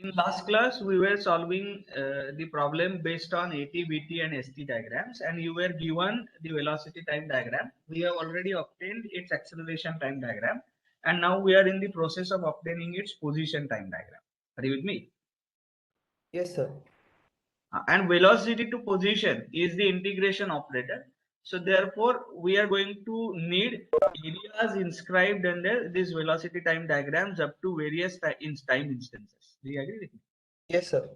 In last class, we were solving the problem based on AT, BT, and ST diagrams, and you were given the velocity time diagram. We have already obtained its acceleration time diagram, and now we are in the process of obtaining its position time diagram. Are you with me? Yes, sir. And velocity to position is the integration operator. So therefore, we are going to need areas inscribed under this velocity time diagrams up to various time instances. Do you agree with me? Yes, sir.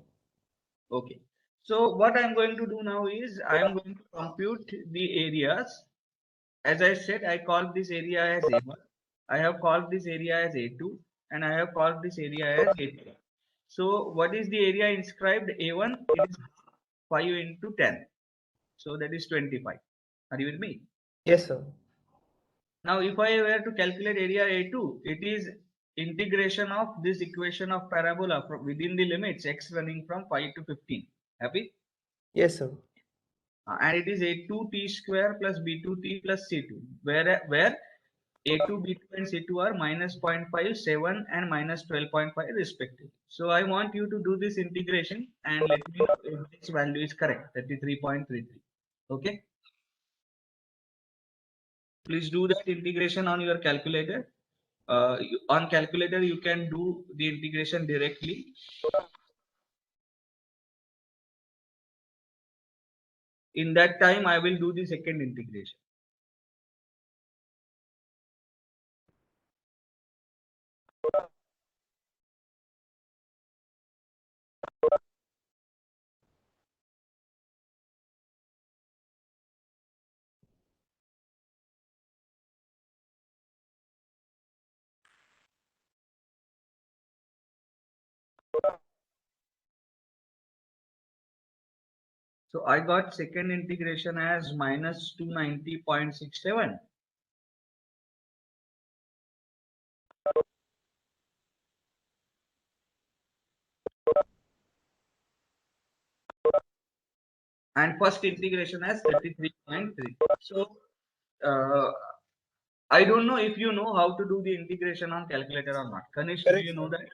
Okay. So what I'm going to do now is I am going to compute the areas. As I said, I called this area as A1. I have called this area as A2, and I have called this area as A3. So what is the area inscribed? A1, it is 5 into 10. So that is 25. Are you with me? Yes, sir. Now, if I were to calculate area A2, it is integration of this equation of parabola from within the limits x running from 5 to 15. Happy? Yes, sir. And it is A2t square plus B2t plus C2, where A2, B2 and C2 are minus 0.5, 7 and minus 12.5 respectively. So I want you to do this integration and let me know if this value is correct, 33.33. Okay. Please do that integration on your calculator. On calculator, you can do the integration directly. In that time, I will do the second integration. So I got second integration as minus 290.67. And first integration as 33.3. So I don't know if you know how to do the integration on calculator or not. Kanish, do Correct, you know sir. that?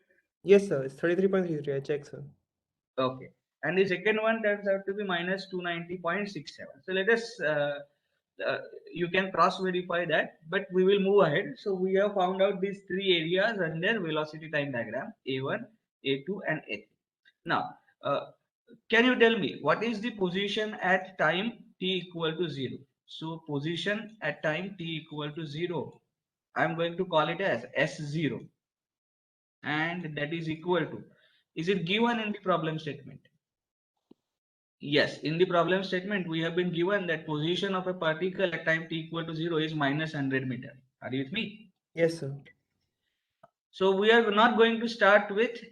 Yes, sir. It's 33.33. I check, sir. Okay. And the second one turns out to be minus 290.67. So let us, uh, you can cross verify that, but we will move ahead. So we have found out these three areas under velocity time diagram, A1, A2 and A3. Now, can you tell me what is the position at time t equal to 0? So position at time t equal to 0, I'm going to call it as S0, and that is equal to, is it given in the problem statement? Yes, in the problem statement, we have been given that position of a particle at time t equal to 0 is minus 100 meter. Are you with me? Yes, sir. So we are not going to start with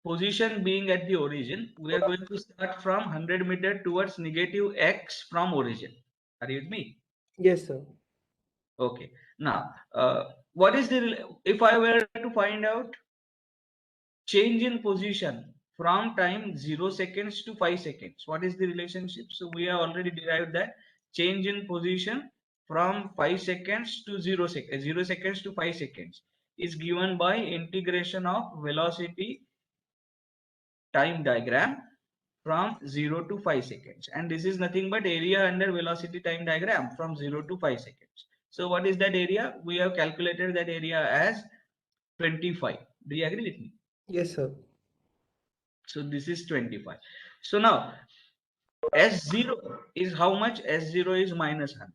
position being at the origin. We are going to start from 100 meter towards negative x from origin. Are you with me? Yes, sir. Okay. Now, what is if I were to find out change in position from time 0 seconds to 5 seconds, what is the relationship? So we have already derived that change in position from 5 seconds to 0 seconds, 0 seconds to 5 seconds is given by integration of velocity time diagram from 0 to 5 seconds, and this is nothing but area under velocity time diagram from 0 to 5 seconds. So what is that area? We have calculated that area as 25. Do you agree with me? Yes, sir. So this is 25. So now S0 is how much? S0 is minus 100.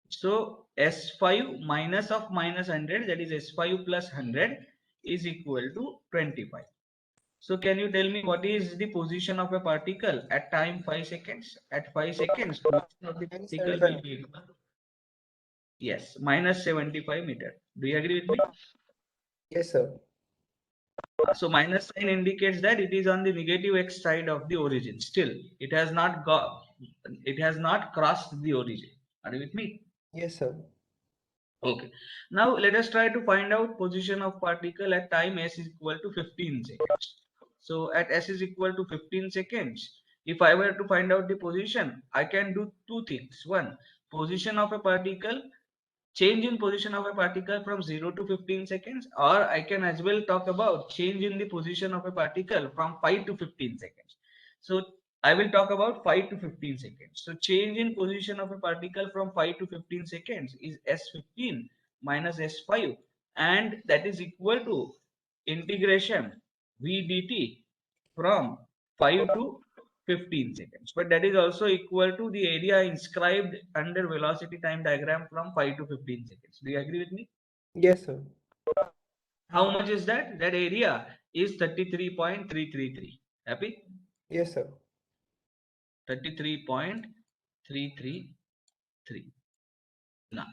So S5 minus of minus 100, that is S5 plus 100 is equal to 25. So can you tell me what is the position of a particle at time 5 seconds? At 5 seconds, position of the Minus particle 75 will be equal to, yes, minus 75 meter. Do you agree with me? Yes, sir. So minus sign indicates that it is on the negative x side of the origin. Still, it has not crossed the origin. Are you with me? Yes, sir. Okay. Now let us try to find out position of particle at time s is equal to 15 seconds. So at s is equal to 15 seconds, if I were to find out the position, I can do two things. One, position of a particle change in position of a particle from 0 to 15 seconds, or I can as well talk about change in the position of a particle from 5 to 15 seconds. So I will talk about 5 to 15 seconds. So change in position of a particle from 5 to 15 seconds is S15 minus S5, and that is equal to integration V dt from 5 to 15 seconds. But that is also equal to the area inscribed under velocity time diagram from 5 to 15 seconds. Do you agree with me? Yes, sir. How much is that? That area is 33.333. Happy? Yes, sir. 33.333. Now,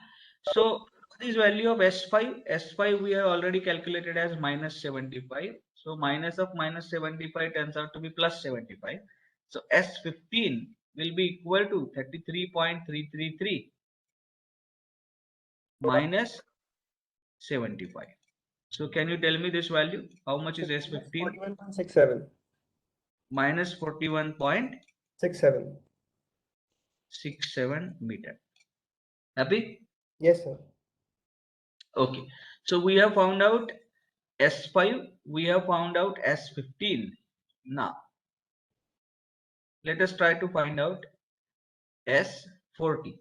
so what is value of S5? S5 we have already calculated as minus 75. So minus of minus 75 turns out to be plus 75. So S15 will be equal to 33.333 minus 75. So can you tell me this value? How much is S15? 41.67. Minus 41.67 67. meter. Happy? Yes, sir. Okay. So we have found out S5, we have found out S15. Now, let us try to find out S40.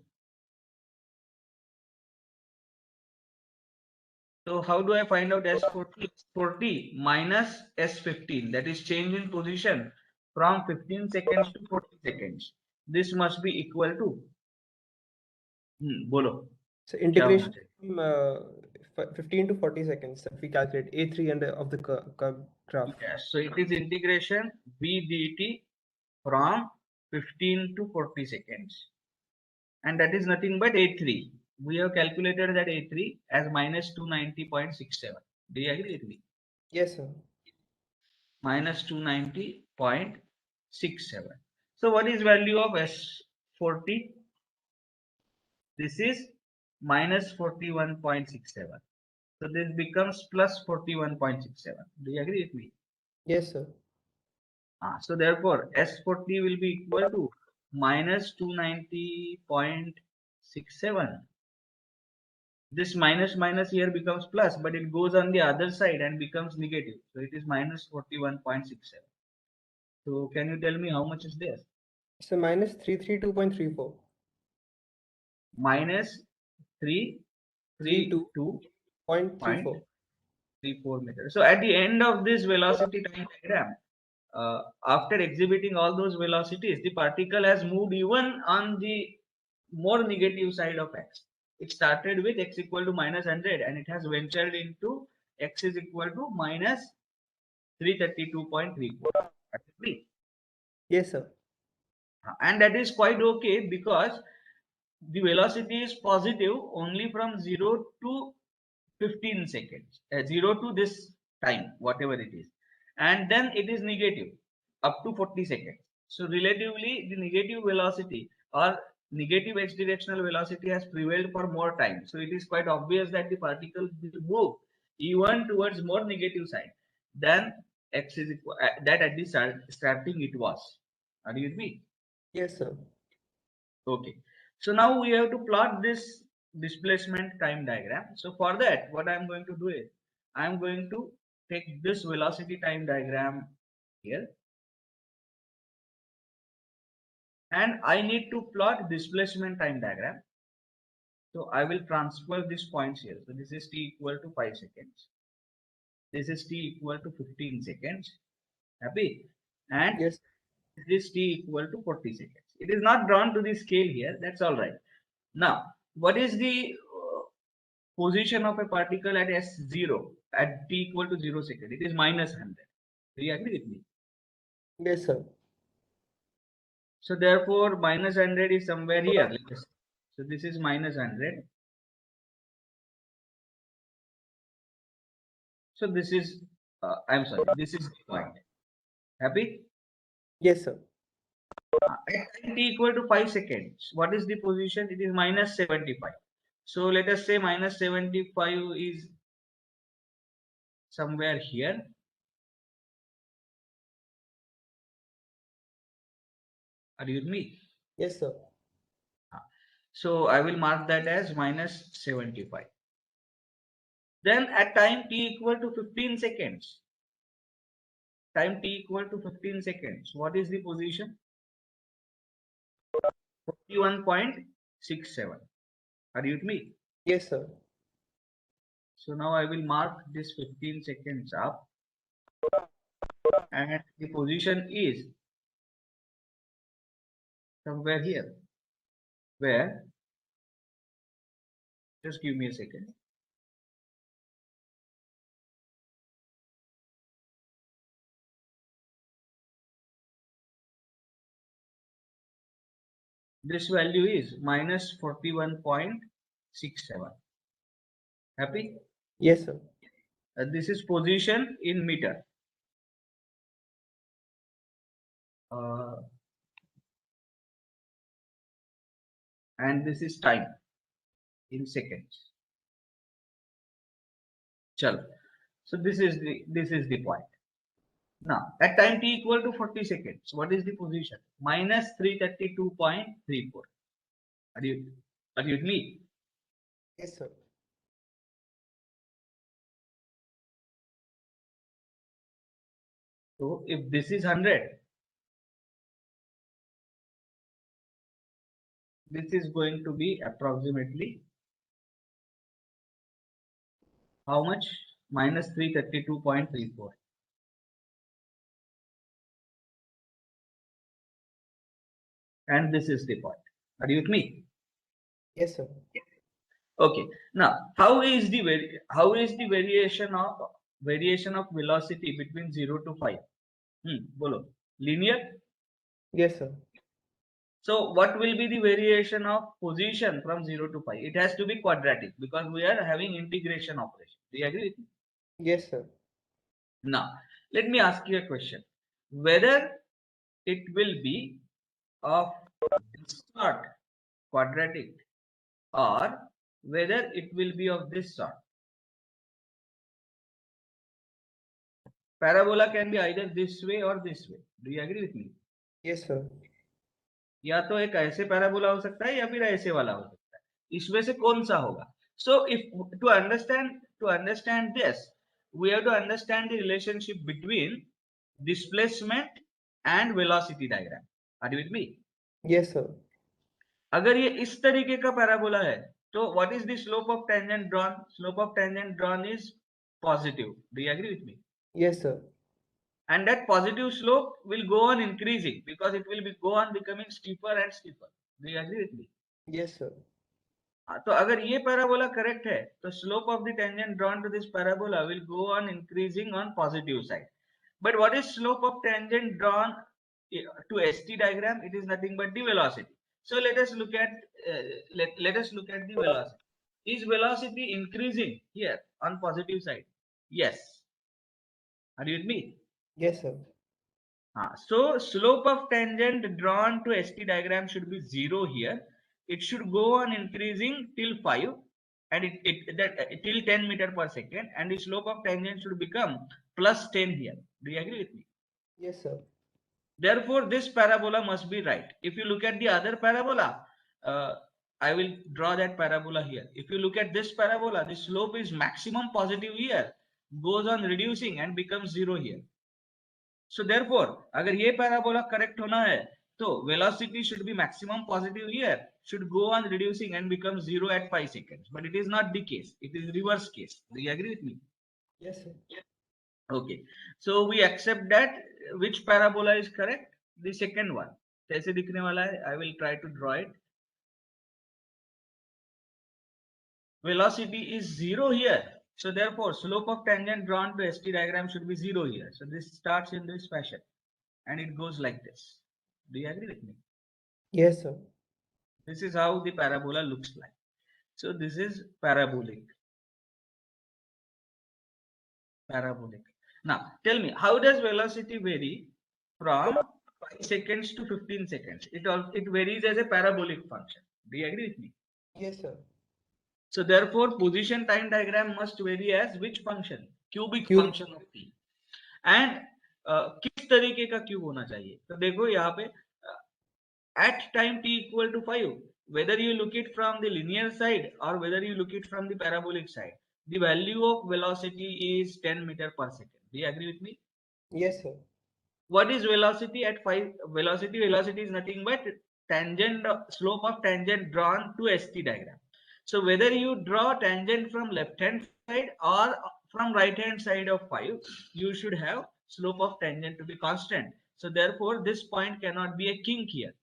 So how do I find out S40? 40 minus S15, that is change in position from 15 seconds to 40 seconds. This must be equal to, bolo, So क्या होना integration चाहिए? from 15 to 40 seconds that we calculate A3 and of the curve graph. Yes, so it is integration V dt from 15 to 40 seconds. And that is nothing but A3. We have calculated that A3 as minus 290.67. Do you agree with me? Yes, sir. Minus 290.67. So what is value of S40? This is minus 41.67. So this becomes plus 41.67. Do you agree with me? Yes, sir. So therefore S40 will be equal to minus 290.67. This minus minus here becomes plus, but it goes on the other side and becomes negative. So it is minus 41.67. So can you tell me how much is this? So minus 332.34. Minus 332.34 meters. So at the end of this velocity time diagram, after exhibiting all those velocities, the particle has moved even on the more negative side of x. It started with x equal to minus 100 and it has ventured into x is equal to minus 332.34. Yes, sir. And that is quite okay because the velocity is positive only from 0 to 15 seconds, 0 to this time, whatever it is. And then it is negative up to 40 seconds. So relatively, the negative velocity or negative x directional velocity has prevailed for more time. So it is quite obvious that the particle will move even towards more negative side than x is equal, that at the starting it was. Are you with me? Yes, sir. Okay. So now we have to plot this displacement time diagram. So for that, what I'm going to do is I'm going to take this velocity time diagram here and I need to plot displacement time diagram. So I will transfer these points here. So this is t equal to 5 seconds. This is t equal to 15 seconds. Happy? And Yes. this is t equal to 40 seconds. It is not drawn to the scale here. That's all right. Now, what is the position of a particle at S0 at t equal to 0 second? It is minus 100. Do you agree with me? Yes, sir. So therefore, minus 100 is somewhere here. So this is minus 100. So this is, I'm sorry, this is the point. Happy? Yes, sir. At t equal to 5 seconds, what is the position? It is minus 75. So let us say minus 75 is somewhere here. Are you with me? Yes, sir. So I will mark that as minus 75. Then at time t equal to 15 seconds, time t equal to 15 seconds, what is the position? 41.67. Are you with me? Yes, sir. So now I will mark this 15 seconds up, and the position is somewhere here, where, just give me a second. This value is minus 41.67. Happy? Yes, sir. This is position in meter. And this is time in seconds. Chalo. So this is the point. Now at time t equal to 40 seconds, what is the position? Minus 332.34. Are you with me? Yes, sir. So if this is 100, this is going to be approximately how much? Minus 332.34. And this is the point. Are you with me? Yes, sir. Okay. Now, how is the variation of velocity between 0 to 5? Bolo. Linear. Yes, sir. So what will be the variation of position from 0 to 5? It has to be quadratic because we are having integration operation. Do you agree with me? Yes, sir. Now, let me ask you a question. Whether it will be of this sort, quadratic, or whether it will be of this sort. Parabola can be either this way or this way. Do you agree with me? Yes, sir. या तो एक ऐसे parabola हो सकता है या फिर ऐसे वाला हो सकता है. इसमें से कौन सा होगा? So if to understand this, we have to understand the relationship between displacement and velocity diagram. Are you with me? Yes, sir. अगर ये इस तरीके का पैराबोला है तो what is the slope of tangent drawn? Slope of tangent drawn is positive. Do you agree with me? Yes, sir. And that positive slope will go on increasing because it will go on becoming steeper and steeper. Do you agree with me? Yes, sir. तो अगर ये parabola correct है तो slope of the tangent drawn to this parabola will go on increasing on positive side. But what is slope of tangent drawn to ST diagram? It is nothing but the velocity. So let us look at the velocity. Is velocity increasing here on positive side? Yes. Are you with me? Yes, sir. So slope of tangent drawn to ST diagram should be 0 here. It should go on increasing till 5 and till 10 meter per second, and the slope of tangent should become plus 10 here. Do you agree with me? Yes, sir. Therefore, this parabola must be right. If you look at the other parabola, I will draw that parabola here. If you look at this parabola, the slope is maximum positive here, goes on reducing and becomes 0 here. So therefore, अगर ये parabola correct होना है, तो velocity should be maximum positive here, should go on reducing and become 0 at 5 seconds. But it is not the case. It is reverse case. Do you agree with me? Yes, sir. Okay. So we accept that which parabola is correct? The second one. कैसे दिखने वाला है? I will try to draw it. Velocity is 0 here. So therefore, slope of tangent drawn to ST diagram should be 0 here. So this starts in this fashion and it goes like this. Do you agree with me? Yes, sir. This is how the parabola looks like. So this is parabolic. Parabolic. Now tell me, how does velocity vary from 5 seconds to 15 seconds? It varies as a parabolic function. Do you agree with me? Yes, sir. So therefore, position time diagram must vary as which function? Cubic Cube. function of t. And किस तरीके का cube होना चाहिए? तो देखो यहाँ पे at time t equal to 5, whether you look it from the linear side or whether you look it from the parabolic side, the value of velocity is 10 meter per second. Do you agree with me? Yes, sir. What is velocity at 5? Velocity is nothing but tangent slope of tangent drawn to ST diagram. So whether you draw tangent from left hand side or from right hand side of 5, you should have slope of tangent to be constant. So therefore this point cannot be a kink here.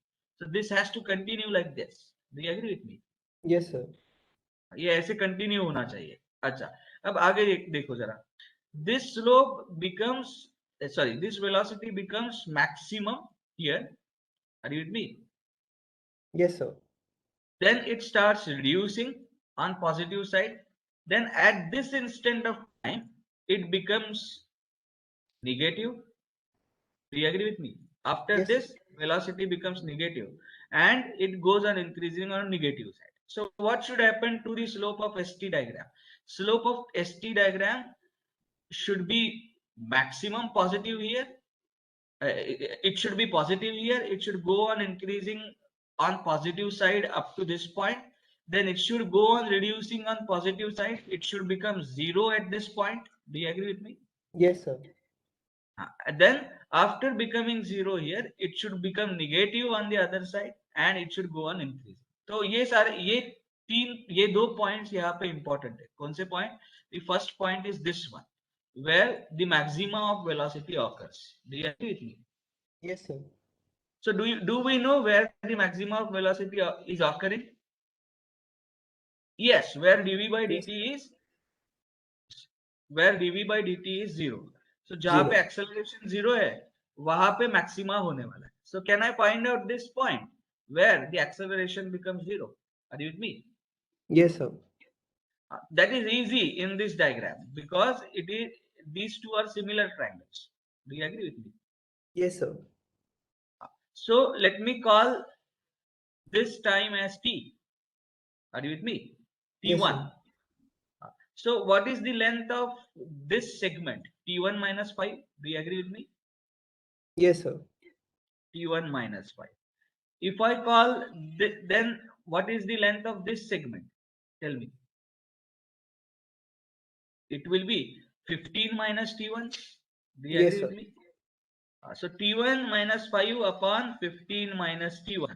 So this has to continue like this. Do you agree with me? Yes, sir. ये ऐसे continue होना चाहिए. अच्छा, अब आगे देखो जरा. This slope becomes, sorry, this velocity becomes maximum here. Are you with me? Yes, sir. Then it starts reducing on positive side. Then at this instant of time, it becomes negative. Do you agree with me? After Yes, sir. this, velocity becomes negative and it goes on increasing on negative side. So what should happen to the slope of ST diagram? Slope of ST diagram should be maximum positive here. It should be positive here. It should go on increasing on positive side up to this point. Then it should go on reducing on positive side. It should become zero at this point. Do you agree with me? Yes, sir. Then after becoming zero here, it should become negative on the other side and it should go on increasing. तो ये सारे ये दो points यहाँ पे important है. कौन से point? The first point is this one, where the maxima of velocity occurs. Do you agree with me? Yes, sir. So do we know where the maxima of velocity is occurring? Yes, where dv by Yes. dt is zero. So जहां पे Zero. acceleration zero है, वहां पे maxima होने वाला है. So can I find out this point where the acceleration becomes zero? Are you with me? Yes, sir. That is easy in this diagram because these two are similar triangles. Do you agree with me? Yes, sir. So let me call this time as t. Are you with me? Yes, T1. sir. So what is the length of this segment? T1 minus 5. Do you agree with me? Yes, sir. T1 minus 5. If I call then what is the length of this segment? Tell me. It will be 15 minus T1. Do you Yes, agree with sir. me? So T1 minus 5 upon 15 minus T1.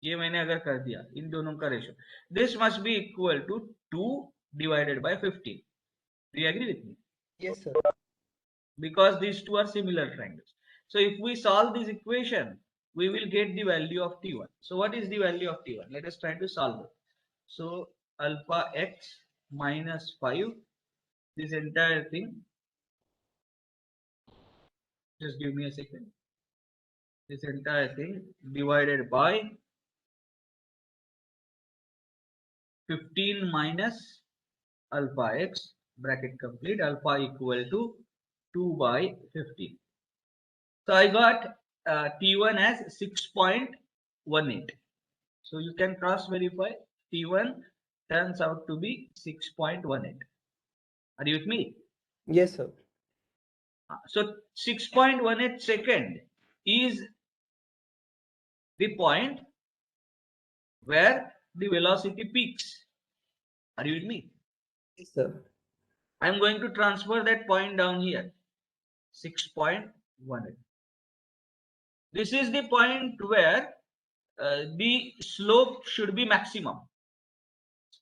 ये मैंने अगर कर दिया इन दोनों का ratio, this must be equal to 2 divided by 15. Do you agree with me? Yes, sir. Because these two are similar triangles. So if we solve this equation, we will get the value of T1. So what is the value of T1? Let us try to solve it. So alpha x minus 5, this entire thing, just give me a second, this entire thing divided by 15 minus alpha x, bracket complete, alpha equal to 2 by 15. So I got T1 as 6.18. So you can cross verify. T1 turns out to be 6.18. Are you with me? Yes, sir. So 6.18 second is the point where the velocity peaks. Are you with me? Yes, sir. I am going to transfer that point down here. 6.18. This is the point where the slope should be maximum.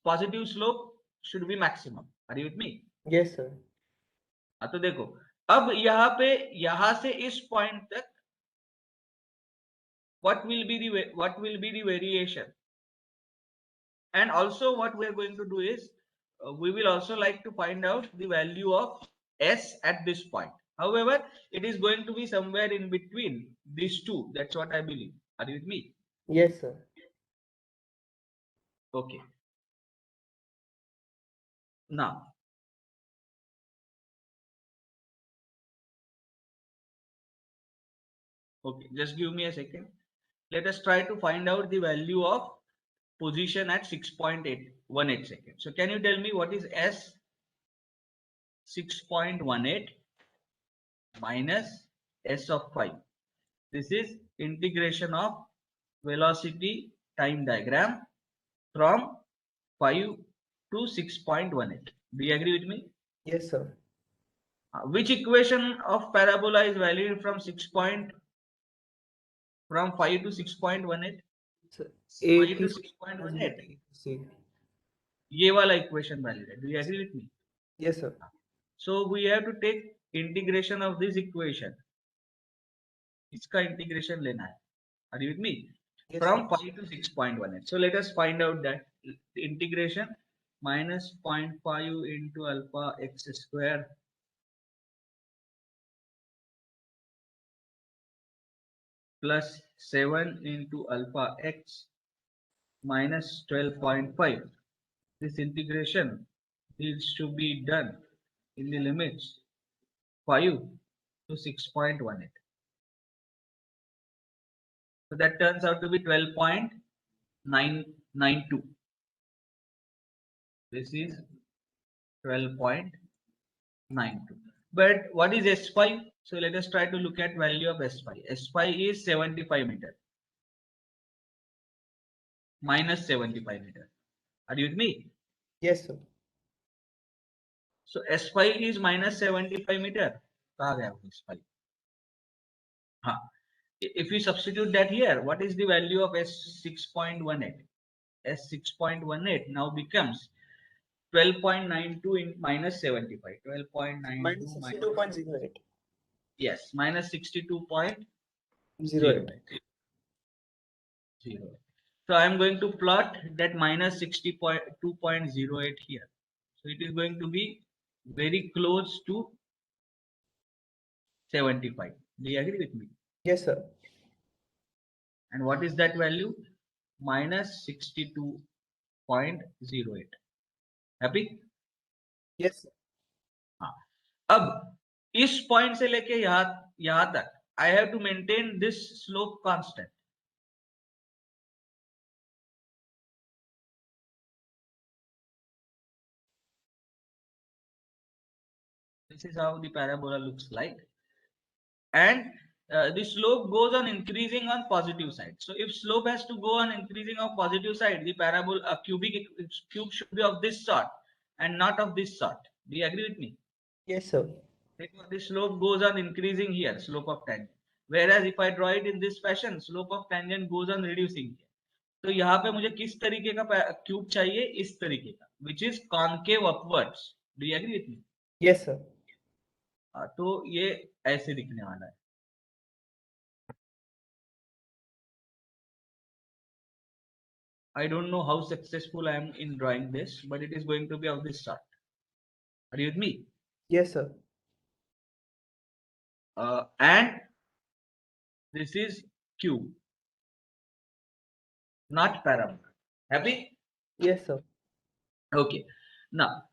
Positive slope should be maximum. Are you with me? Yes, sir. हाँ तो देखो, अब यहाँ पे यहाँ से इस point तक what will be the variation, and also what we are going to do is we will also like to find out the value of s at this point. However, it is going to be somewhere in between these two. That's what I believe. Are you with me? Yes, sir. Okay. Now, okay, just give me a second. Let us try to find out the value of position at 6.818 seconds. So can you tell me what is s? 6.18 minus s of 5. This is integration of velocity time diagram from 5 to 6.18. Do you agree with me? Yes, sir. Which equation of parabola is valid from from 5 to 6.18? So A 5 P to C 6.18. C. ये वाला equation valid है. Do you agree with me? Yes, sir. So we have to take integration of this equation. इसका integration लेना है. Are you with me? Yes, From sir. 5 to 6.18. So let us find out that integration minus 0.5 into alpha x square plus 7 into alpha x minus 12.5. This integration needs to be done in the limits 5 to 6.18. So that turns out to be 12.992. This is 12.92. But what is S5? So let us try to look at value of S5. S5 is 75 meter. Minus 75 meter. Are you with me? Yes, sir. So S5 is minus 75 meter. कहाँ गया वो S5? हाँ. If we substitute that here, what is the value of S6.18? S6.18 now becomes 12.92 in minus 75. 12.92 Minus 62.08. yes, minus 62.08. 08. So I am going to plot that minus 62.08 here. So it is going to be very close to 75. Do you agree with me? Yes, sir. And what is that value? Minus 62.08. Happy? Yes, sir. हाँ. अब इस point से लेके यहां तक I have to maintain this slope constant. This is how the parabola looks like. And the slope goes on increasing on positive side. So if slope has to go on increasing on positive side, the parabola cube should be of this sort and not of this sort. Do you agree with me? Yes, sir. The slope goes on increasing here, slope of tangent. Whereas if I draw it in this fashion, slope of tangent goes on reducing here. तो यहाँ पे मुझे किस तरीके का cube चाहिए? इस तरीके का, which is concave upwards. Do you agree with me? Yes, sir. तो ये ऐसे दिखने वाला है. I don't know how successful I am in drawing this, but it is going to be of this sort. Are you with me? Yes, sir. And this is cube, not parabola. Happy? Yes, sir. Okay. Now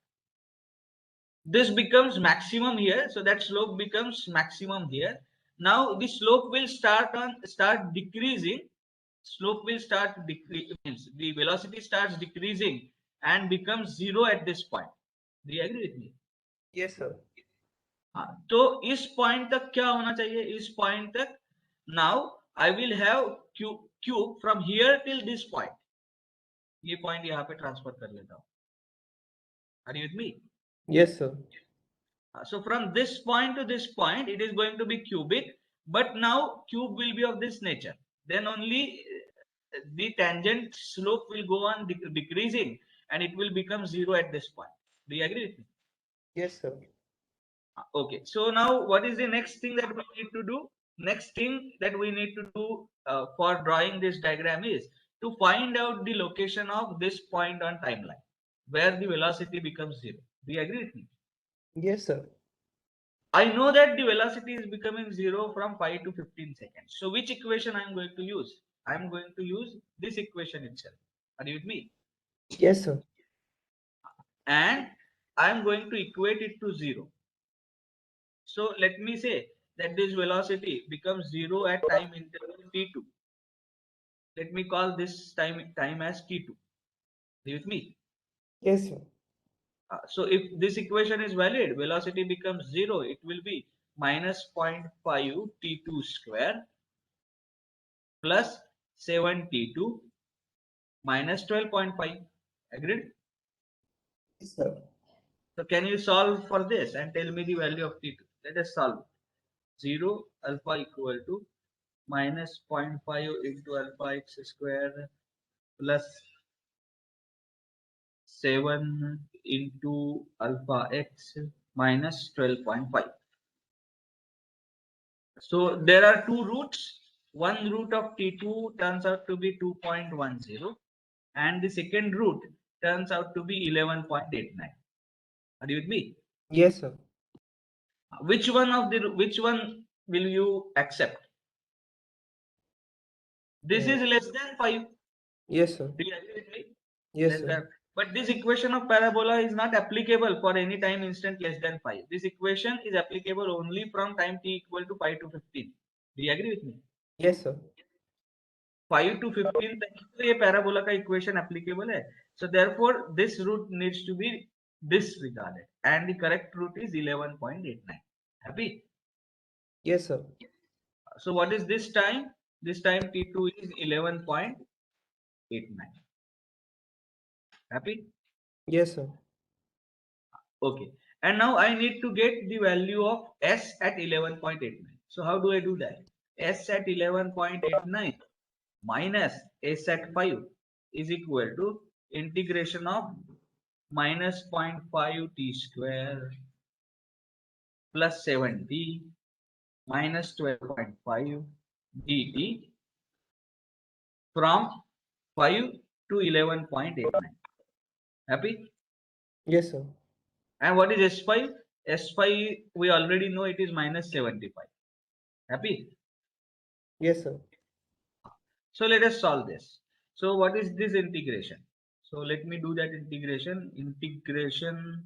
this becomes maximum here, so that slope becomes maximum here. Now the slope will start decreasing. Slope will start decreasing, means the velocity starts decreasing and becomes zero at this point. Do you agree with me? Yes, sir. हाँ, तो इस point तक क्या होना चाहिए? इस point तक now I will have cube from here till this point. ये पॉइंट यहाँ पे ट्रांसफर कर लेता हूँ. Are you with me? Yes, sir. So from this point to this point, it is going to be cubic, but now cube will be of this nature. Then only the tangent slope will go on decreasing and it will become zero at this point. Do you agree with me? Yes, sir. Okay. So now what is the next thing that we need to do? Next thing that we need to do for drawing this diagram is to find out the location of this point on timeline where the velocity becomes zero. Do you agree with me? Yes, sir. I know that the velocity is becoming zero from 5 to 15 seconds. So which equation I am going to use? I am going to use this equation itself. Are you with me? Yes, sir. And I am going to equate it to zero. So let me say that this velocity becomes zero at time interval t2. Let me call this time as t2. Are you with me? Yes, sir. So if this equation is valid, velocity becomes zero. It will be minus 0.5 t2 square plus 7 t2 minus 12.5. Agreed? Yes, sir. So can you solve for this and tell me the value of T2? Let us solve. 0 alpha equal to minus 0.5 into alpha x square plus 7 into alpha x minus 12.5. So there are two roots. One root of T2 turns out to be 2.10 and the second root turns out to be 11.89. Are you with me? Yes, sir. Which one will you accept? This is less than 5. Yes, sir. Do you agree with me? Yes, Less sir. than. But this equation of parabola is not applicable for any time instant less than 5. This equation is applicable only from time t equal to 5 to 15. Do you agree with me? Yes, sir. 5 to 15 तक तो ये parabola का equation applicable है. So therefore this root needs to be disregarded and the correct root is 11.89. Happy? Yes, sir. So what is this time? This time T2 is 11.89. Happy? Yes, sir. Okay. And now I need to get the value of S at 11.89. So how do I do that? S at 11.89 minus S at 5 is equal to integration of minus 0.5 t square plus 7t minus 12.5 dt from 5 to 11.89. Happy? Yes, sir. And what is S5? S5 we already know it is minus 75. Happy? Yes, sir. So let us solve this. So what is this integration? So let me do that integration. Integration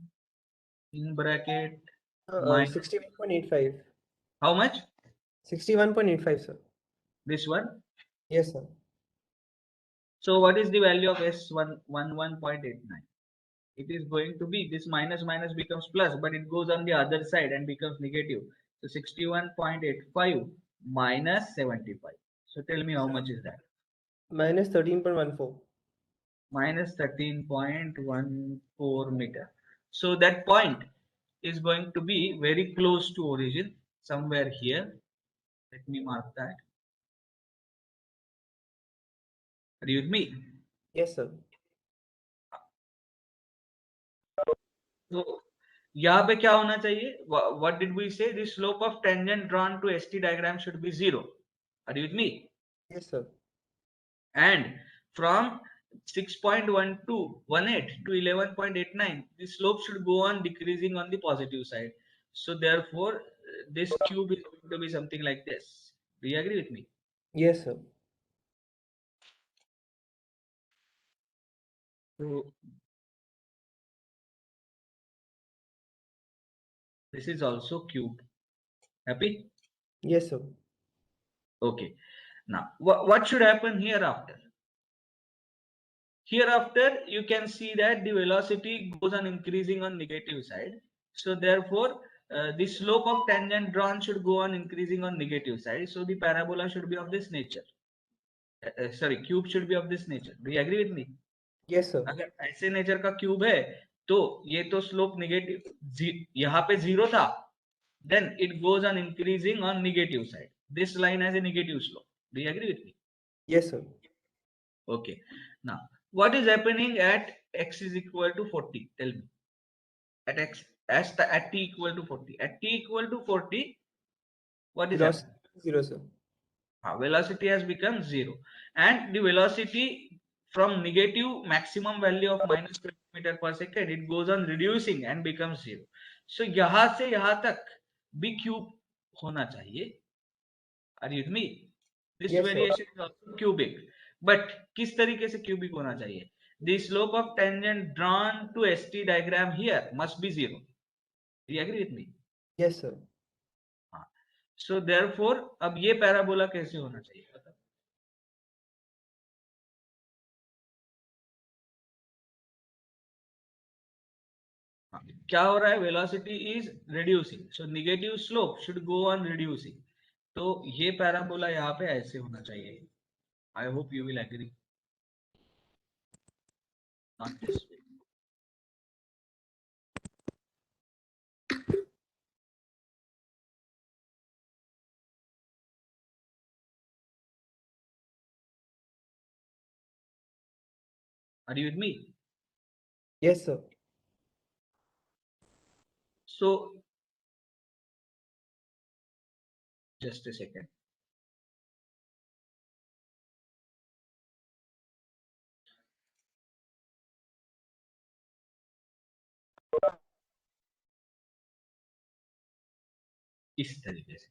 in bracket minus 61.85. how much? 61.85, sir. This one. Yes, sir. So what is the value of S11.89? It is going to be this minus minus becomes plus, but it goes on the other side and becomes negative. So 61.85 minus 75. So tell me how much is that? Minus 13.14. Minus 13.14 meter. So that point is going to be very close to origin, somewhere here. Let me mark that. Are you with me? Yes, sir. So यहाँ पे क्या होना चाहिए? What did we say? The slope of tangent drawn to ST diagram should be 0. Are you with me? Yes, sir. And from 6.1218 to 11.89, the slope should go on decreasing on the positive side. So therefore, this cube is going to be something like this. Do you agree with me? Yes, sir. So this is also cube. Happy? Yes, sir. Okay. Now, what should happen hereafter? Hereafter, you can see that the velocity goes on increasing on negative side. So therefore, the slope of tangent drawn should go on increasing on negative side. So the parabola should be of this nature. Sorry, cube should be of this nature. Do you agree with me? Yes, sir. अगर ऐसे nature का cube है तो ये तो slope negative यहाँ पे 0 था, then it goes on increasing on negative side. This line has a negative slope. Do you agree with me? Yes, sir. Okay. Now, what is happening at x is equal to 40? Tell me. At x, at t equal to 40. At t equal to 40, what is Velocity happening? 0, sir. Velocity has become 0. And the velocity from negative maximum value of minus 20 meter per second, it goes on reducing and becomes 0. So, यहाँ से यहाँ तक भी cube होना चाहिए. Are you with me? This Yes, sir. variation is also cubic. But किस तरीके से cubic होना चाहिए? The slope of tangent drawn to ST diagram here must be 0. Do you agree with me? Yes, sir. हाँ. So therefore, अब ये parabola कैसे होना चाहिए? हाँ. क्या हो रहा है? Velocity is reducing. So negative slope should go on reducing. तो ये parabola यहाँ पे ऐसे होना चाहिए. I hope you will agree. not this way. Are you with me? Yes, sir. So just a second. इस तरीके से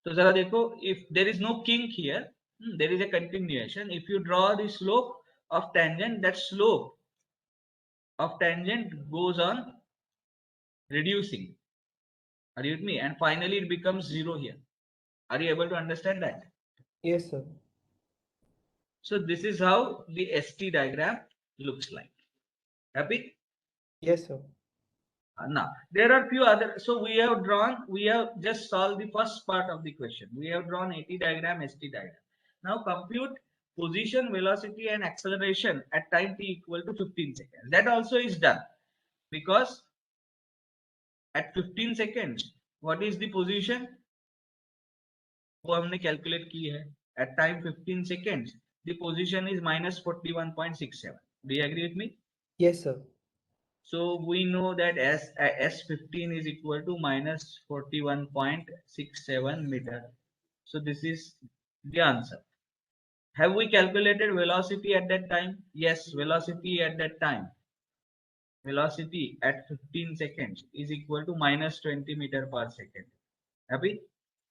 तो जरा देखो, if there is no kink here, there is a continuation. If you draw the slope of tangent, that slope of tangent goes on reducing. Are you with me? And finally it becomes 0 here. Are you able to understand that? Yes, sir. So this is how the ST diagram looks like. Happy? Yes, sir. Now there are few other. So we have just solved the first part of the question. We have drawn AT diagram, ST diagram. Now compute position, velocity and acceleration at time t equal to 15 seconds. That also is done, because at 15 seconds, what is the position? वो हमने calculate की है. At time 15 seconds, the position is minus 41.67. Do you agree with me? Yes, sir. So we know that S15 is equal to minus 41.67 meter. So this is the answer. Have we calculated velocity at that time? Yes, velocity at that time. Velocity at 15 seconds is equal to minus 20 meter per second. Happy?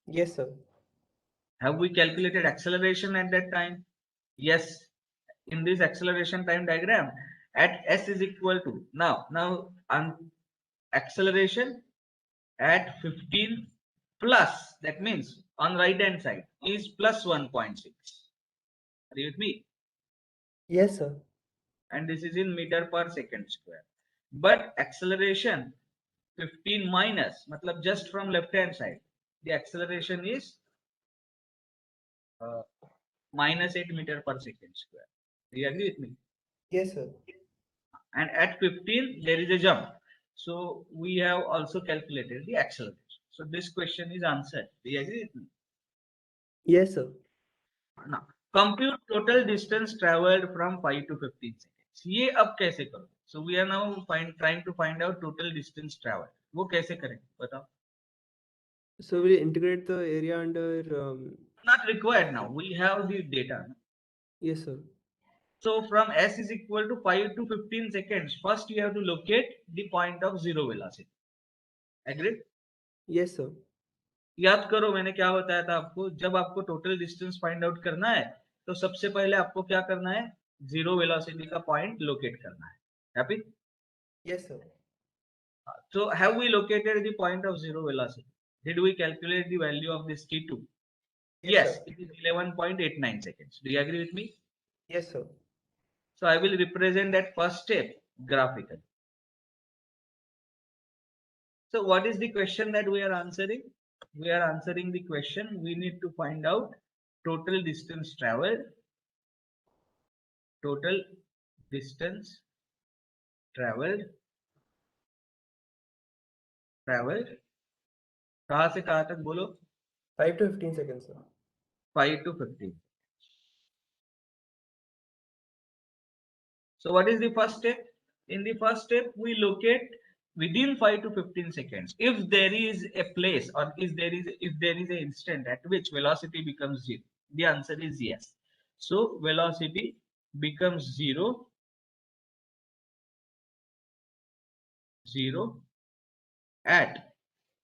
Yes, sir. Have we calculated acceleration at that time? Yes. In this acceleration time diagram, at S is equal to, now acceleration at 15 plus, that means on right hand side is plus 1.6. Are you with me? Yes, sir. And this is in meter per second square. But acceleration 15 minus, matlab just from left hand side, the acceleration is minus 8 meter per second square. Do you agree with me? Yes, sir. And at 15 there is a jump, so we have also calculated the acceleration. So this question is answered. Do you agree with me? Yes, sir. Now compute total distance traveled from 5 to 15 seconds. ये अब कैसे करो? So we are now trying to find out total distance traveled. वो कैसे करें बताओ? So we'll integrate the area under. Not required now. We have the data. Yes, sir. So from S is equal to 5 to 15 seconds, first you have to locate the point of zero velocity. Agreed? Yes, sir. याद करो मैंने क्या बताया था आपको, जब आपको total distance find out करना है तो सबसे पहले आपको क्या करना है, जीरो वेलोसिटी का पॉइंट लोकेट करना है. Happy? Yes, sir. So have we located the point of zero velocity? Did we calculate the value of this t2? Yes, sir. it is 11.89 seconds. Do you agree with me? Yes, sir. So I will represent that first step graphically. So what is the question that we are answering? We are answering the question, we need to find out total distance traveled. Total distance traveled. कहाँ से कहाँ तक बोलो? 5 to 15 seconds, sir. 5 to 15. So what is the first step? In the first step, we locate within 5 to 15 seconds. If there is a place, or if there is an instant at which velocity becomes zero, the answer is yes. So velocity becomes zero at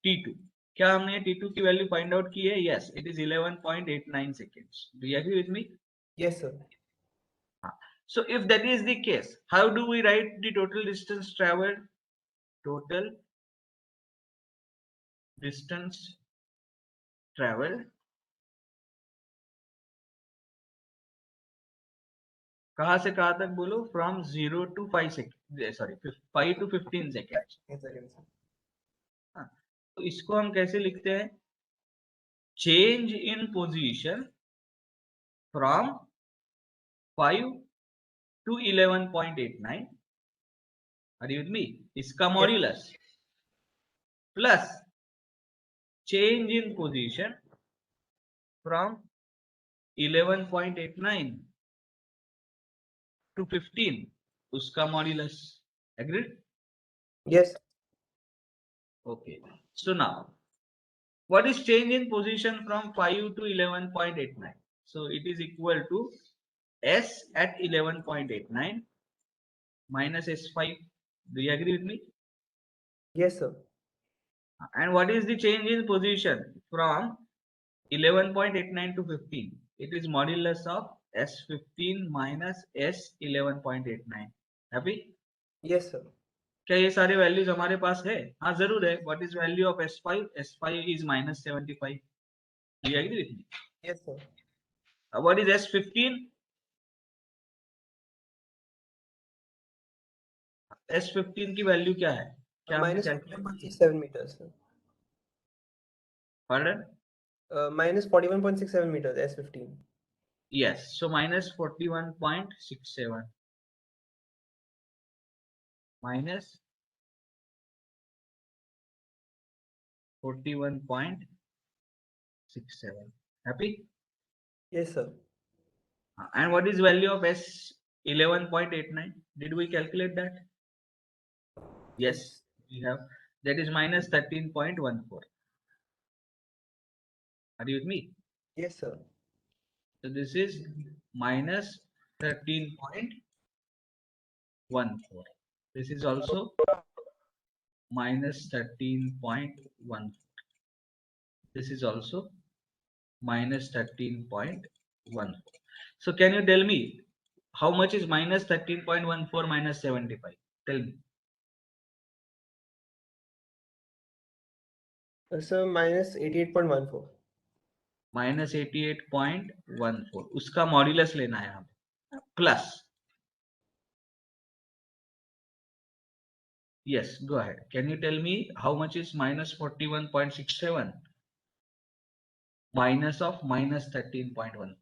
t2. क्या हमने t2 की value find out की है? Yes, it is 11.89 seconds. Do you agree with me? Yes, sir. So if that is the case, how do we write the total distance traveled? Total distance traveled कहाँ से कहाँ तक बोलो? From 0 to 5 seconds, sorry, 5 to 15 seconds. Seconds, sir. हाँ, तो इसको हम कैसे लिखते हैं? change in position from 5 to 11.89. Are you with me? इसका Yes. modulus plus change in position from 11.89 to 15. उसका modulus. Agreed? Yes. Okay. So now, what is change in position from 5 to 11.89? So it is equal to S at 11.89 minus S5. Do you agree with me? Yes, sir. And what is the change in position from 11.89 to 15? It is modulus of S15 minus S11.89. Happy? Yes, sir. क्या ये सारे values हमारे पास है? हाँ जरूर है. What is value of S5? S5 is minus 75. Do you agree with me? Yes, sir. What is S15? S15 की value क्या है? क्या हमने Minus कैलकुलेट की? 41.67 meters, sir. Pardon? Minus 41.67 meters, S15. Yes. So minus 41.67 minus 41.67. Happy? Yes, sir. And what is value of S11.89? Did we calculate that? Yes, we have. That is minus 13.14. Are you with me? Yes, sir. So this is minus 13.14. This is also minus 13.14. This is also minus 13.14. So can you tell me how much is minus 13.14 minus 75? Tell me. Sir, minus 88.14. Minus 88.14. उसका modulus लेना है हमें. Plus. Yes, go ahead. Can you tell me how much is minus 41.67 minus of minus 13.14?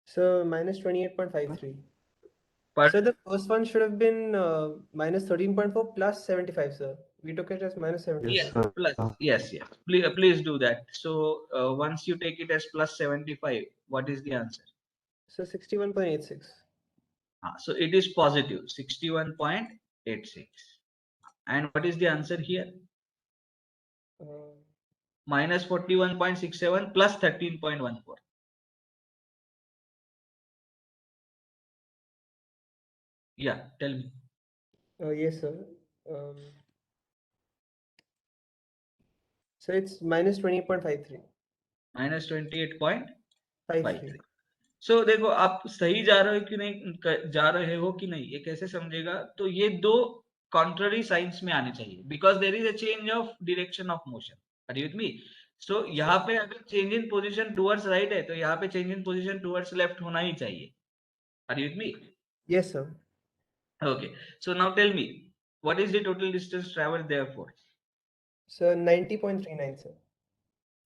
So minus 28.53. But So the first one should have been minus 13.4 plus 75, sir. We took it as minus 75. yes, plus yes, yes. Please do that. So once you take it as plus 75, what is the answer? So 61.86. So it is positive 61.86. And what is the answer here? Uh, Minus 41.67 plus 13.14. Yeah, tell me. yes, sir. So it's minus 20.53. Minus 28.53. 53. So देखो आप सही जा रहे हो कि नहीं, जा रहे हो कि नहीं, ये कैसे समझेगा? तो ये दो कॉन्ट्ररी साइंस में आने चाहिए, because there is a change of direction of motion. Are you with me? सो यहाँ पे अगर change in position towards right है, तो यहाँ पे change in position towards left होना ही चाहिए. Are you with me? Yes, sir. Okay. So now tell me, what is the total distance traveled therefore? So 90.39, sir.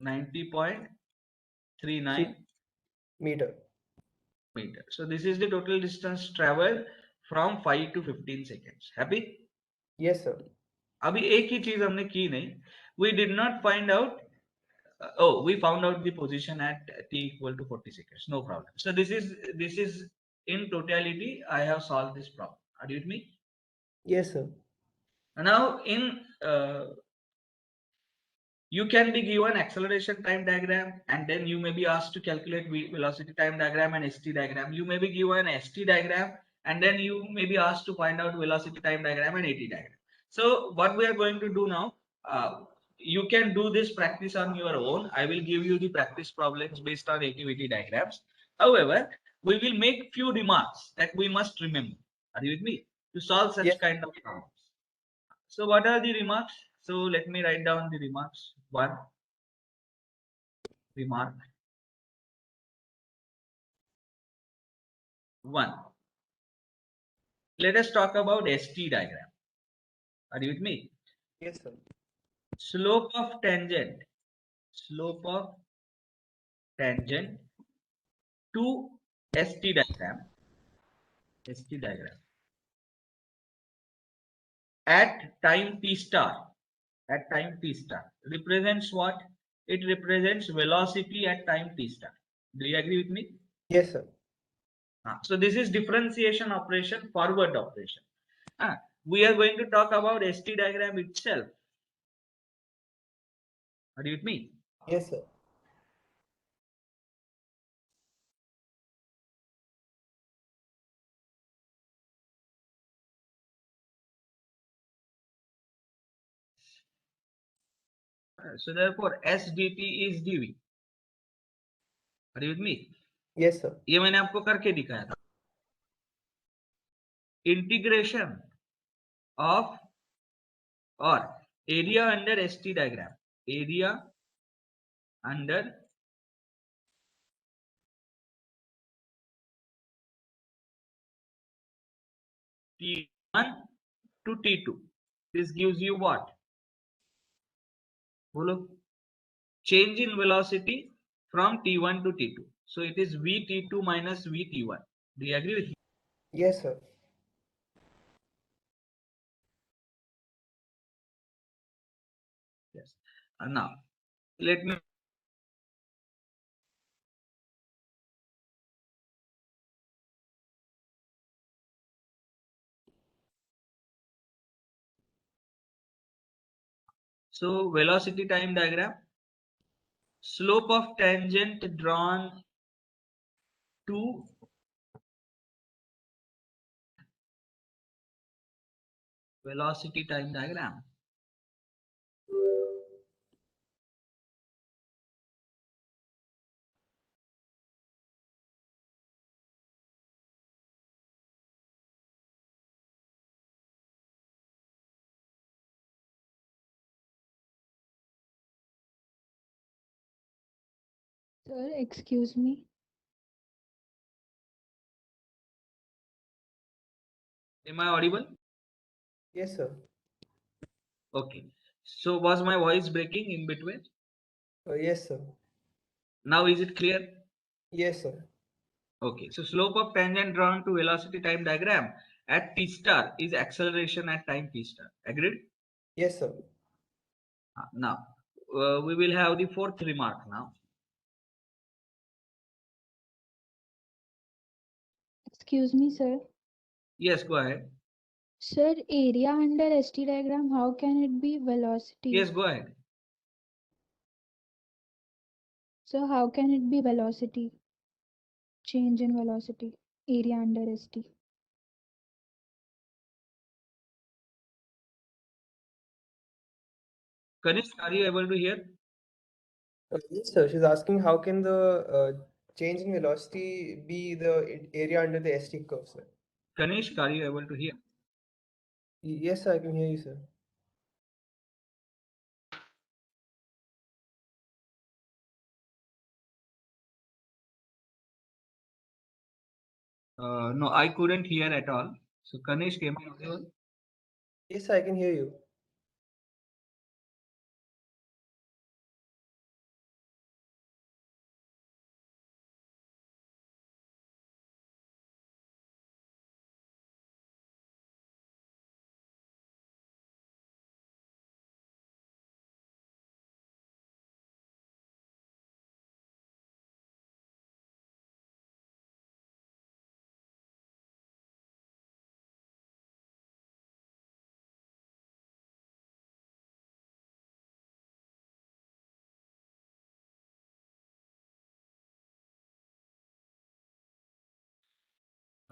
90.39 meter. meter. So this is the total distance traveled from 5 to 15 seconds. Happy? Yes, sir. अभी एक ही चीज हमने की नहीं. We did not find out. We found out the position at t equal to 40 seconds. No problem. So this is in totality. I have solved this problem. Are you with me? Yes, sir. Now in you can be given acceleration time diagram, and then you may be asked to calculate velocity time diagram and st diagram. You may be given st diagram, and then you may be asked to find out velocity time diagram and at diagram. So what we are going to do now, you can do this practice on your own. I will give you the practice problems based on activity diagrams. However, we will make few remarks that we must remember. Are you with me? To solve such Yes. kind of problems. So what are the remarks? So let me write down the remarks. One remark. One. Let us talk about ST diagram. Are you with me? Yes, sir. slope of tangent to ST diagram at time t star represents what? It represents velocity at time t star. Do you agree with me? Yes, sir. So this is differentiation operation, forward operation. We are going to talk about ST diagram itself. Are you with me? Yes, sir. So therefore S dt is dv. Are you with me? Yes, sir. ये मैंने आपको करके दिखाया था. Integration of or area under ST diagram. Area under T1 to T2. This gives you what? Bolo. Change in velocity from T1 to T2. So it is Vt2 minus Vt1. Do you agree with me? Yes, sir. Yes. Now, let me. So velocity time diagram. Slope of tangent drawn to velocity time diagram. Sir, excuse me. Am I audible? Yes, sir. Okay. So was my voice breaking in between? Yes, sir. Now is it clear? Yes, sir. Okay. So slope of tangent drawn to velocity time diagram at t star is acceleration at time t star. Agreed? Yes, sir. Now we will have the fourth remark now. Excuse me, sir. Yes, go ahead. Sir, area under ST diagram, how can it be velocity? Yes, go ahead. So how can it be velocity? Change in velocity. Area under ST. Kanish, are you able to hear? Yes, sir. She's asking how can the change in velocity be the area under the ST curve, sir? Kanish, are you able to hear? Yes, sir, I can hear you, sir. No, I couldn't hear at all. So Kanish, came I audible? Yes, sir, I can hear you.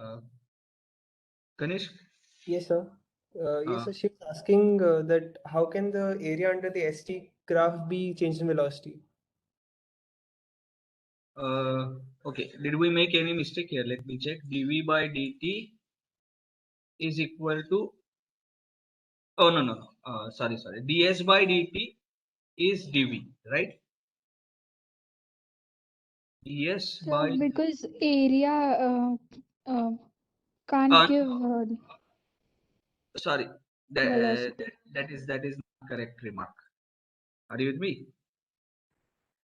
Uh, Kanish, Yes, sir. Yes, uh, sir. She's asking that how can the area under the ST graph be changed in velocity? okay. Did we make any mistake here? Let me check. dv by dt is equal to. Oh no no no. Sorry. ds by dt is dv, right? ds So by. because area uh, can't Uh, give Sorry. That, velocity. that is not correct remark. Are you with me?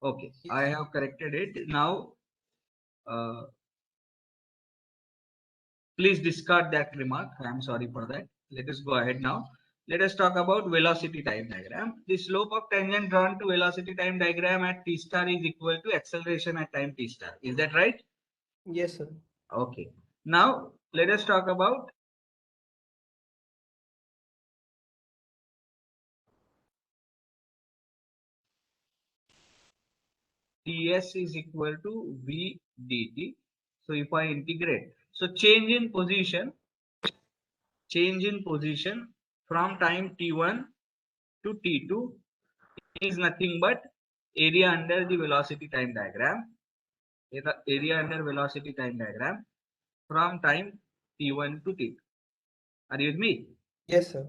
Okay, I have corrected it. Now, please discard that remark. I am sorry for that. Let us go ahead now. Let us talk about velocity time diagram. The slope of tangent drawn to velocity time diagram at t star is equal to acceleration at time t star. Is that right? Yes, sir. Okay. Now, let us talk about ds is equal to v dt. So, if I integrate, so change in position from time t1 to t2 is nothing but area under the velocity time diagram. Area under velocity time diagram from time t1 to t2. Are you with me? Yes, sir.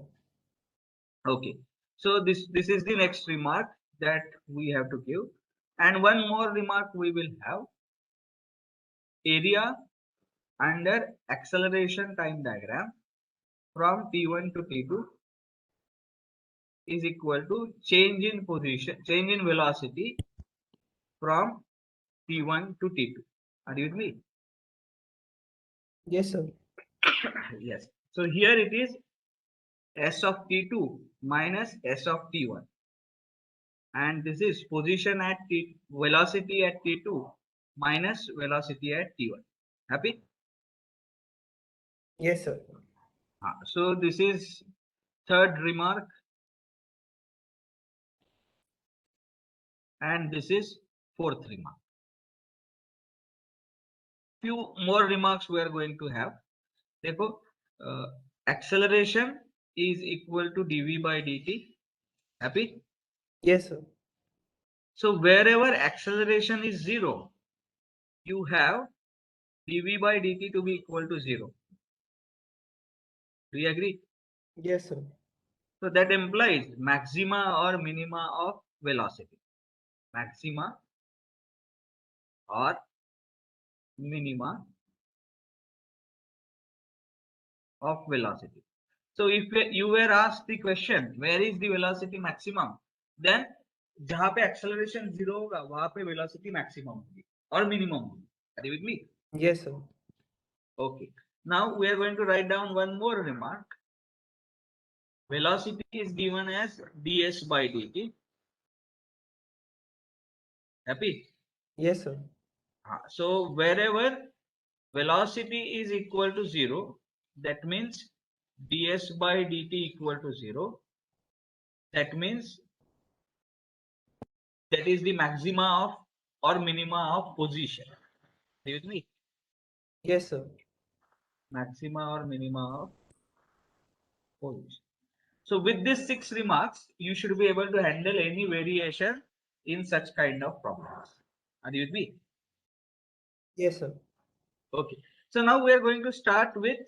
Okay. So this is the next remark that we have to give, and one more remark we will have. Area under acceleration time diagram from t1 to t2 is equal to change in velocity from t1 to t2. Are you with me? Yes, sir. Yes. So here it is s of t2 minus s of t1, and this is position at velocity at t2 minus velocity at t1. Happy? Yes, sir. So this is third remark, and this is fourth remark. Few more remarks we are going to have. Therefore, acceleration is equal to dv by dt. Happy? Yes, sir. So wherever acceleration is 0, you have dv by dt to be equal to 0. Do you agree? Yes, sir. So that implies maxima or minima of velocity. Maxima or minima of velocity. So if you were asked the question, where is the velocity maximum? Then जहाँ पे acceleration 0 होगा वहाँ पे velocity maximum होगी और minimum होगी. Are you with me? Yes, sir. Okay. Now we are going to write down one more remark. Velocity is given as ds by dt. Happy? Yes, sir. So wherever velocity is equal to 0, that means ds by dt equal to 0. That means that is the maxima of or minima of position. Are you with me? Yes, sir. Maxima or minima of position. So with these 6 remarks, you should be able to handle any variation in such kind of problems. Are you with me? Yes, sir. Okay. So now we are going to start with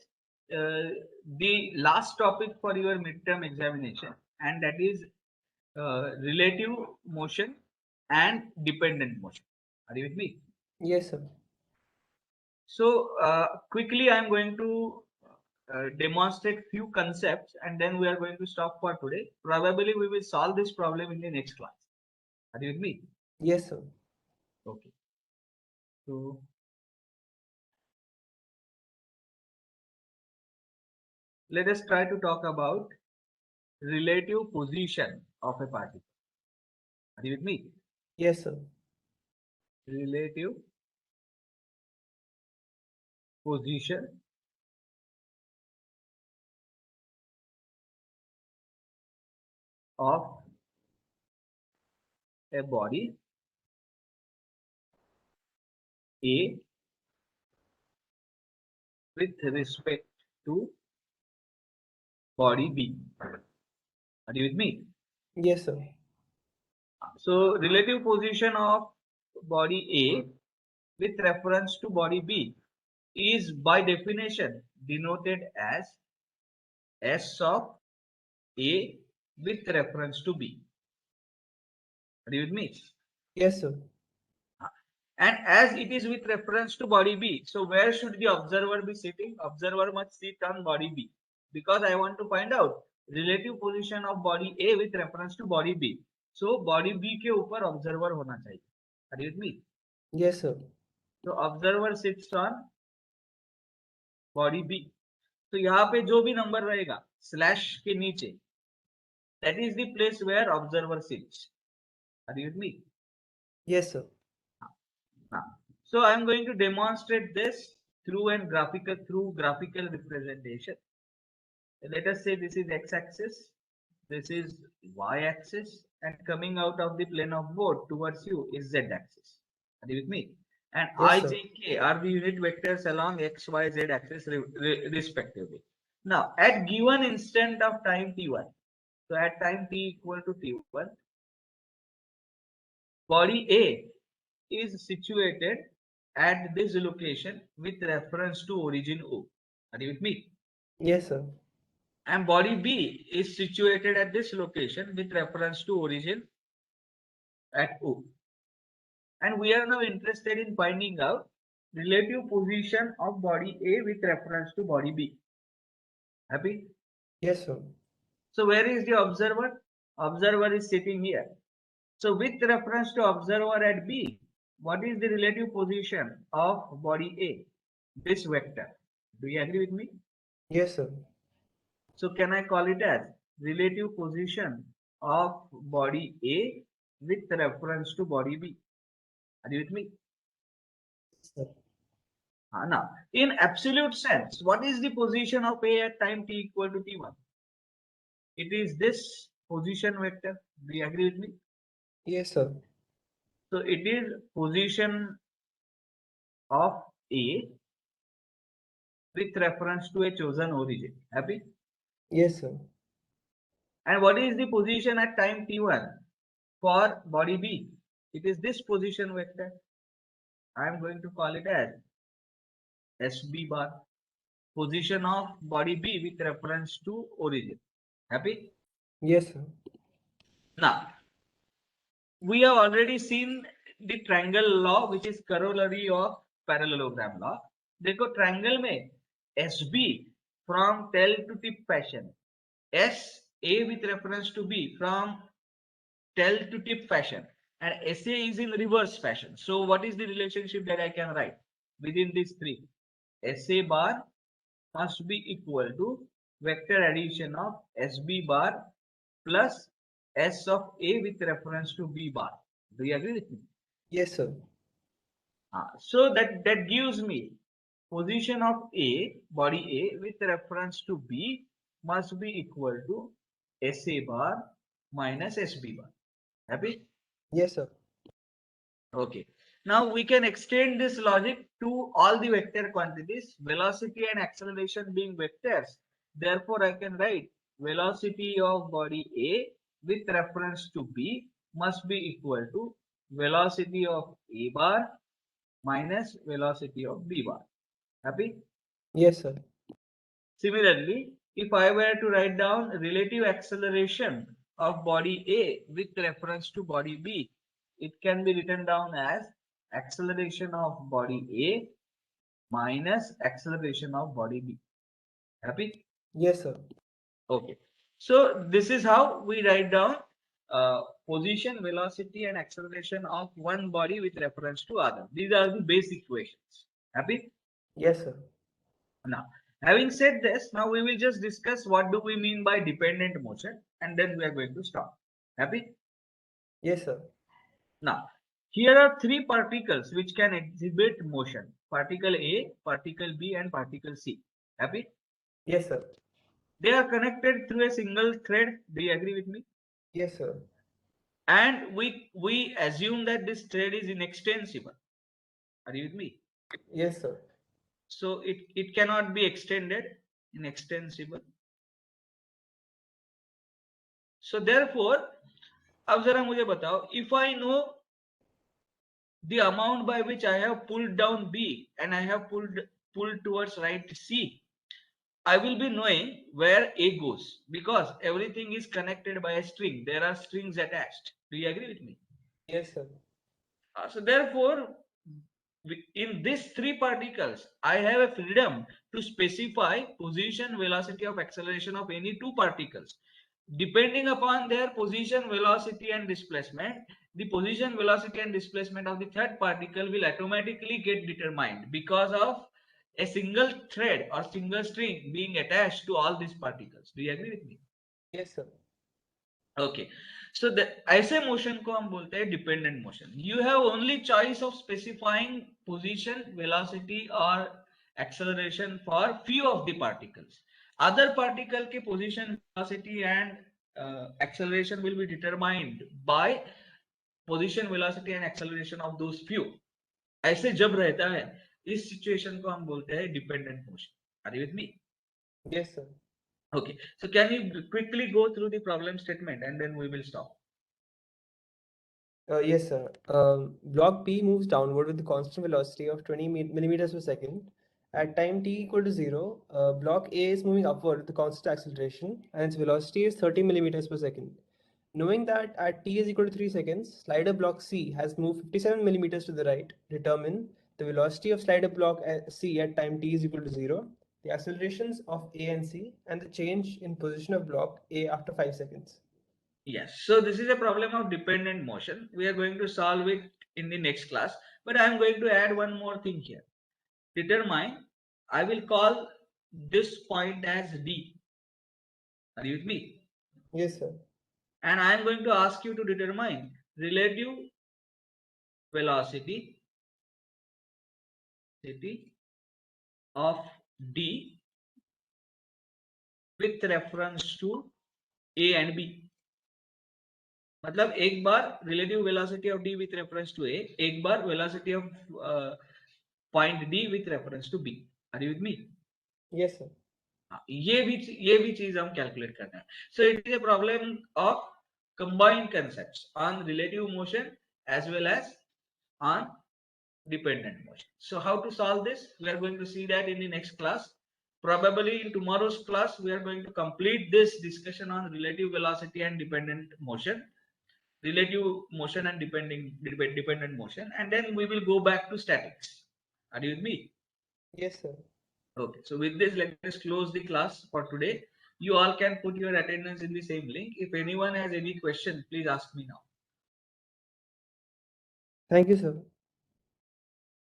the last topic for your midterm examination, and that is relative motion and dependent motion. Are you with me? Yes, sir. So quickly, I am going to demonstrate few concepts, and then we are going to stop for today. Probably we will solve this problem in the next class. Are you with me? Yes, sir. Okay. So let us try to talk about relative position of a particle. Are you with me? Yes, sir. Relative position of a body A with respect to body B. Are you with me? Yes, sir. So relative position of body A with reference to body B is by definition denoted as S of A with reference to B. Are you with me? Yes, sir. And as it is with reference to body B, so where should the observer be sitting? Observer must sit on body B, because I want to find out relative position of body A with reference to body B. So body B के ऊपर observer होना चाहिए. Are you with me? Yes, sir. So observer sits on body B. तो यहाँ पे जो भी number रहेगा स्लैश के नीचे, that is the place where observer sits. Are you with me? Yes, sir. Now, so I am going to demonstrate this through graphical representation. Let us say this is x-axis, this is y-axis, and coming out of the plane of board towards you is z-axis. Are you with me? And Yes, I, sir. J, K are the unit vectors along x, y, z axis respectively. Now, at given instant of time t1, so at time t equal to t1, body A is situated at this location with reference to origin O. Are you with me? Yes, sir. And body B is situated at this location with reference to origin at O. And we are now interested in finding out relative position of body A with reference to body B. Happy? Yes, sir. So where is the observer? Observer is sitting here. So with reference to observer at B, what is the relative position of body A? This vector. Do you agree with me? Yes, sir. So can I call it as relative position of body A with reference to body B? Are you with me? Sir. Now, in absolute sense, what is the position of A at time t equal to t1? It is this position vector. Do you agree with me? Yes, sir. So it is position of A with reference to a chosen origin. Happy? Yes, sir. And what is the position at time t1 for body B? It is this position vector. I am going to call it as SB bar. Position of body B with reference to origin. Happy? Yes, sir. Now, we have already seen the triangle law, which is corollary of parallelogram law. देखो triangle में SB from tail to tip fashion, SA with reference to B from tail to tip fashion, and SA is in reverse fashion. So what is the relationship that I can write within these three? SA bar must be equal to vector addition of SB bar plus S of A with reference to B bar. Do you agree with me? Yes, sir. So that gives me position of A, body A with reference to B must be equal to SA bar minus SB bar. Happy? Yes, sir. Okay. Now we can extend this logic to all the vector quantities, velocity and acceleration being vectors. Therefore, I can write velocity of body A with reference to B must be equal to velocity of A bar minus velocity of B bar. Happy? Yes, sir. Similarly, if I were to write down relative acceleration of body A with reference to body B, it can be written down as acceleration of body A minus acceleration of body B. Happy? Yes, sir. Okay. So this is how we write down position, velocity, and acceleration of one body with reference to other. These are the base equations. Happy? Yes, sir. Now, having said this, now we will just discuss what do we mean by dependent motion, and then we are going to stop. Happy? Yes, sir. Now, here are three particles which can exhibit motion: particle A, particle B, and particle C. Happy? Yes, sir. They are connected through a single thread. Do you agree with me? Yes, sir. And we assume that this thread is inextensible. Are you with me? Yes, sir. So it cannot be extended, inextensible. So therefore, अब जरा मुझे बताओ, if I know the amount by which I have pulled down B and I have pulled towards right C, I will be knowing where A goes because everything is connected by a string. There are strings attached. Do you agree with me? Yes, sir. So therefore, in these three particles, I have a freedom to specify position, velocity of acceleration of any two particles depending upon their position, velocity and displacement, the position, velocity and displacement of the third particle will automatically get determined because of a single thread or single string being attached to all these particles. Do you agree with me? Yes, sir. Okay, so the ऐसे motion को हम बोलते हैं dependent motion. You have only choice of specifying position, velocity or acceleration for few of the particles. Other particle के position, velocity and acceleration will be determined by position, velocity and acceleration of those few. ऐसे जब रहता है, इस situation को हम बोलते हैं dependent motion. Are you with me? Yes, sir. Okay, so can you quickly go through the problem statement and then we will stop. Yes, sir. Block P moves downward with the constant velocity of 20 millimeters per second. At time t equal to 0, block A is moving upward with the constant acceleration and its velocity is 30 millimeters per second. Knowing that at t is equal to 3 seconds, slider block C has moved 57 millimeters to the right, determine the velocity of slider block C at time t is equal to 0, the accelerations of A and C, and the change in position of block A after 5 seconds. Yes, so this is a problem of dependent motion. We are going to solve it in the next class, but I am going to add one more thing here. Determine, I will call this point as D. Are you with me? Yes, sir. And I am going to ask you to determine relative velocity of D with reference to A and B. मतलब एक बार relative velocity of D with reference to A, एक बार velocity of point D with reference to B. Are you with me? Yes, sir. ये भी चीज हम calculate करना है. So it is a problem of combined concepts on relative motion as well as on dependent motion. So how to solve this? We are going to see that in the next class. Probably in tomorrow's class, we are going to complete this discussion on relative velocity and dependent motion, relative motion and dependent motion, and then we will go back to statics. Are you with me? Yes, sir. Okay, so with this, let us close the class for today. You all can put your attendance in the same link. If anyone has any question, please ask me now. Thank you, sir.